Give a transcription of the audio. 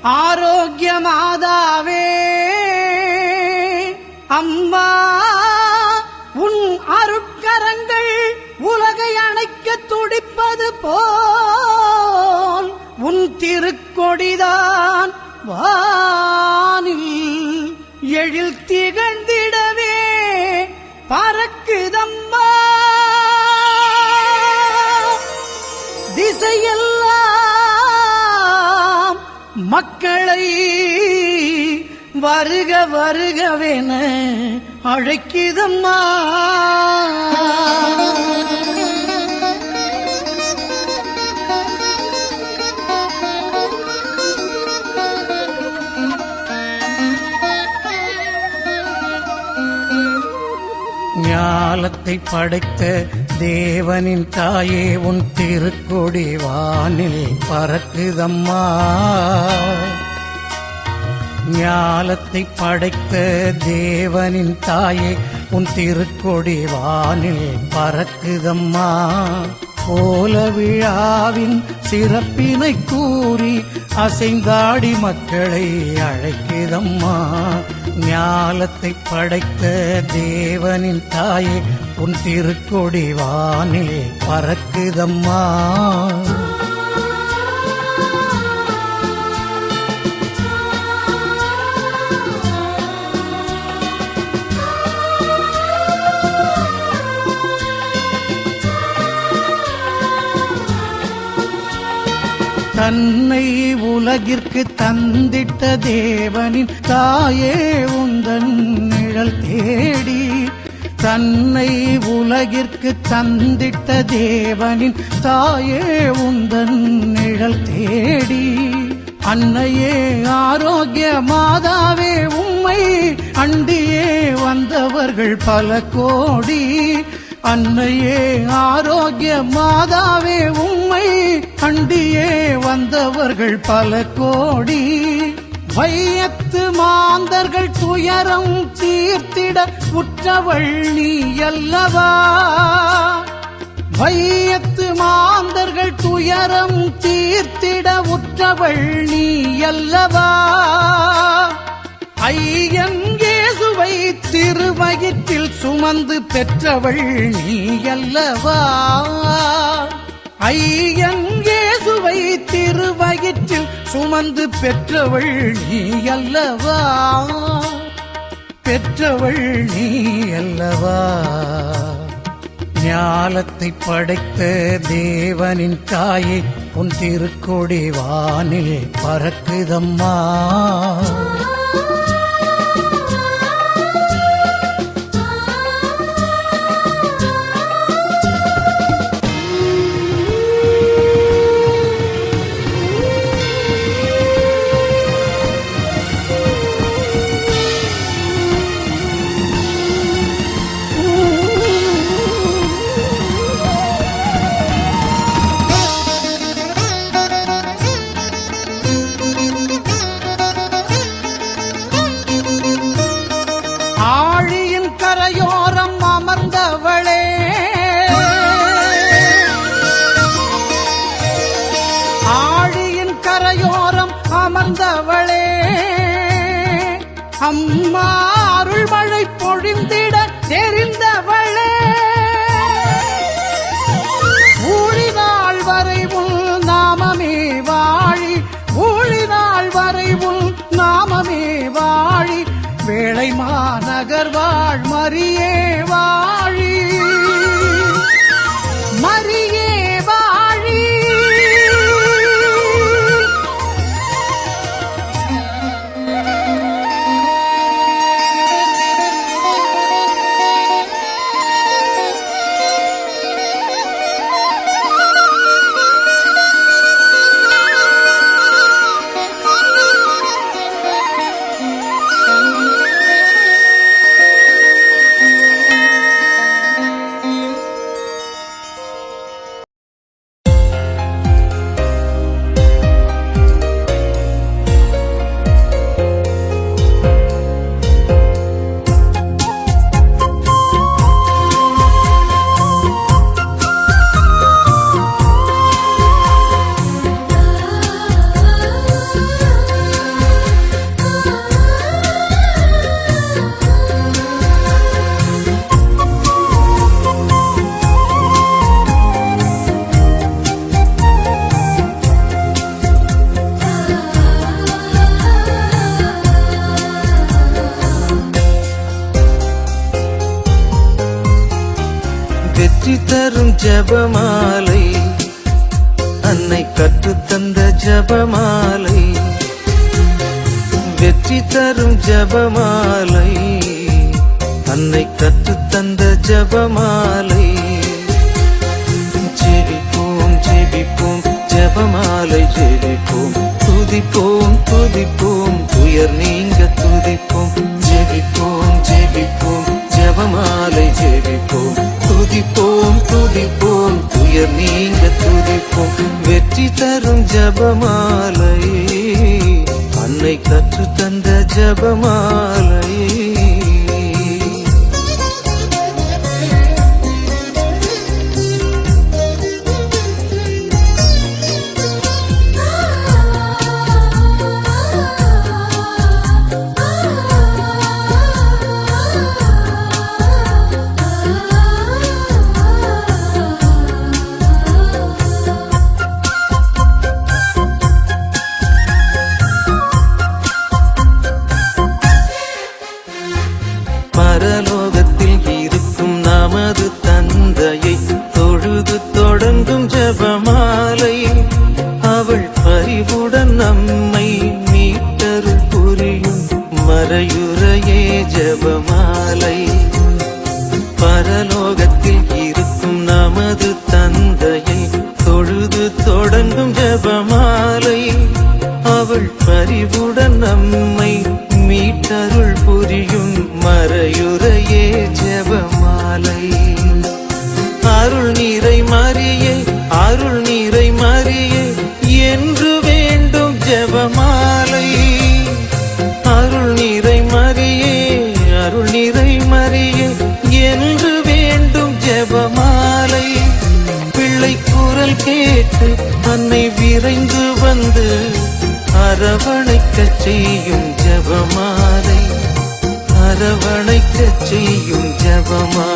ஆரோக்கிய மாதாவே அம்மா, உன் அருட்கரங்கள் உலகை அணைக்க துடிப்பது போல் உன் திருக்கொடிதான் வானில் எழில் திகழ்ந்திடவே பறக்குதம்மா. திசையெல்லாம் மக்களை வருக வருகவென அழைக்குதம்மா. ஞாலத்தை படைத்த தேவனின் தாயே, உன் திருக்கொடி வானில் பறக்குதம்மா. ஞாலத்தை படைத்த தேவனின் தாயே, உன் திருக்கொடி வானில் பறக்குதம்மா. கோல விழாவின் சிறப்பினை கூறி அசைந்தாடி மக்களை அழைக்குதம்மா. ஞாலத்தை படைத்த தேவனின் தாயே, உன் திருக்கொடி வானில் பறக்குதம்மா. தன்னை உலகிற்கு தந்திட்ட தேவனின் தாயே, உந்தன் நிழல் தேடி. தன்னை உலகிற்கு தந்திட்ட தேவனின் தாயே, உந்தன் நிழல் தேடி. அன்னையே ஆரோக்கிய மாதாவே, உம்மை அண்டியே வந்தவர்கள் பல கோடி. அன்னையே ஆரோக்கிய மாதாவே, உம்மை அண்டியே வந்தவர்கள் பல கோடி. வையத்து மாந்தர்கள் துயரம் தீர்த்திட உற்றவள் நீ அல்லவா. வையத்து மாந்தர்கள் துயரம் தீர்த்திட உற்றவள் நீ அல்லவா. ஐயன் இயேசுவை திருவயிற்றில் சுமந்து பெற்றவள் நீ அல்லவா. ஐயன் இயேசுவை திருவயிற்றில் சுமந்து பெற்றவள் நீ அல்லவா. பெற்றவள் நீ அல்லவா. ஞாலத்தை படைத்த தேவனின் தாயே, உன் திருக்கொடி வானில் பறக்குதம்மா. ஆழியின் கரையோரம் அமர்ந்தவளே, ஆழியின் கரையோரம் அமர்ந்தவளே, அம்மா அருள்மழை பொழிந்திட தெரிந்தவளே. ஊழினாள் வரை உன் நாமமே வாழி, ஊழினாள் வரை உன் நாமமே வாழி. வேளை மாநகர் வாழ் மரியே வாழி, மரியே வாழி. தரும் ஜபமாலை, அன்னை கற்றுத்தந்த ஜபமாலை, வெற்றி தரும் ஜபமாலை, அன்னை கற்றுத்தந்த ஜபமாலை. ஜெபிப்போம் ஜெபிப்போம் ஜபமாலை ஜெபிப்போம், துதிப்போம் துதிப்போம் துயர் நீங்க துதிப்போம். ஜெபிப்போம் ஜெபிப்போம் ஜபமாலை ஜெபிப்போம், துதிப்போம் துதிப்போம் துயர் நீங்க துதிப்போம். வெற்றி தரும் ஜபமாலை, அன்னை கற்று தந்த ஜபமாலை. பரலோகத்தில் இருக்கும் நமது தந்தையை தொழுது தொடங்கும் ஜபமாலை, அவள் பரிவுடன் நம்மை மீட்டருள் புரியும் மறையுறையே ஜபமாலை. பரலோகத்தில் இருக்கும் நமது தந்தையை தொழுது தொடங்கும் ஜபமாலை, அவள் பரிவுடன் நம்மை மீட்டருள் புரியும் மறையுறையே ஜபமாலை. அருள் நீரை மரியே அருள் நீரை மரியே என்று வேண்டும் ஜபமாலை. அருள் நீரை மரியே அருள் நீரை மரியே என்று வேண்டும் ஜபமாலை. பிள்ளை குரல் கேட்டு அன்னை விரைந்து வந்து அரவணைக்கச் செய்யும் ஜபமாலை, அரவணைக்கச் செய்யும் ஜபமாலை.